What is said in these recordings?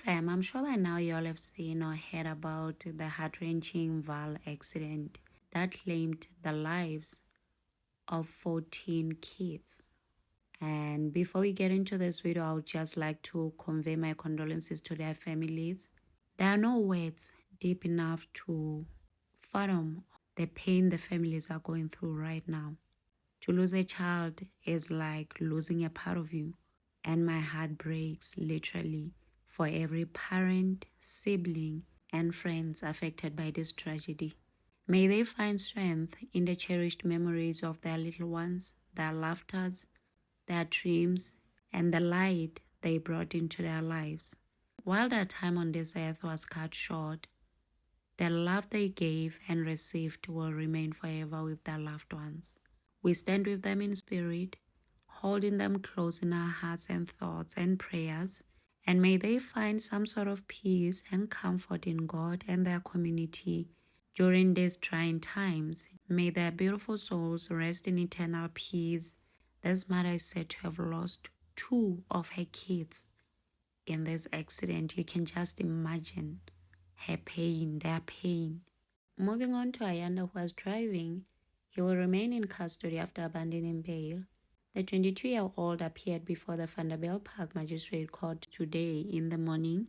fam, I'm sure by now you all have seen or heard about the heart-wrenching Vaal accident that claimed the lives of 14 kids. And before we get into this video, I would just like to convey my condolences to their families. There are no words deep enough to fathom the pain the families are going through right now. To lose a child is like losing a part of you, and my heart breaks literally for every parent, sibling, and friends affected by this tragedy. May they find strength in the cherished memories of their little ones, their laughters, their dreams, and the light they brought into their lives. While their time on this earth was cut short, the love they gave and received will remain forever with their loved ones. We stand with them in spirit, holding them close in our hearts and thoughts and prayers, and may they find some sort of peace and comfort in God and their community during these trying times. May their beautiful souls rest in eternal peace. This mother is said to have lost 2 of her kids in this accident. You can just imagine her pain, their pain. Moving on to Ayanda, who was driving, he will remain in custody after abandoning bail. The 22-year-old appeared before the Vanderbijlpark Magistrate Court today in the morning,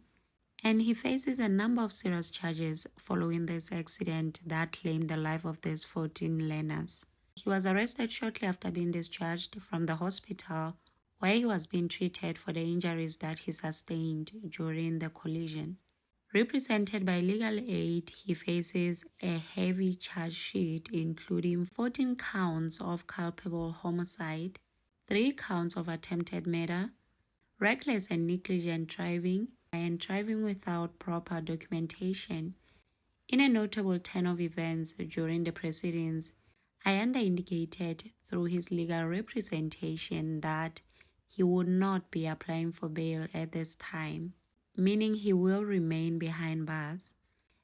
and he faces a number of serious charges following this accident that claimed the life of these 14 learners. He was arrested shortly after being discharged from the hospital where he was being treated for the injuries that he sustained during the collision. Represented by legal aid, he faces a heavy charge sheet including 14 counts of culpable homicide, 3 counts of attempted murder, reckless and negligent driving, and driving without proper documentation. In a notable turn of events during the proceedings, Ayanda indicated through his legal representation that he would not be applying for bail at this time, meaning he will remain behind bars,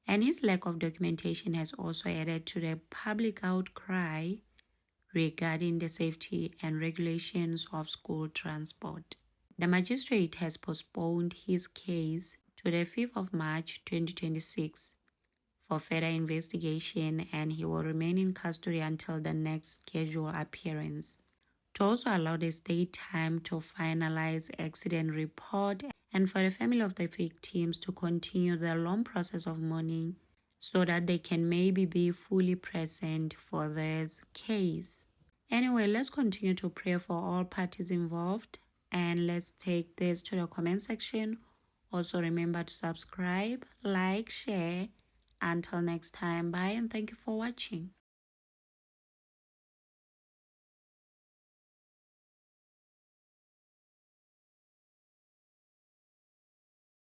and his lack of documentation has also added to the public outcry regarding the safety and regulations of school transport. The magistrate has postponed his case to the 5th of March 2026 for further investigation, and he will remain in custody until the next scheduled appearance, to also allow the state time to finalize accident report and for the family of the victims to continue the long process of mourning so that they can maybe be fully present for this case. Anyway, let's continue to pray for all parties involved, and let's take this to the comment section. Also remember to subscribe, like, share. Until next time, bye and thank you for watching.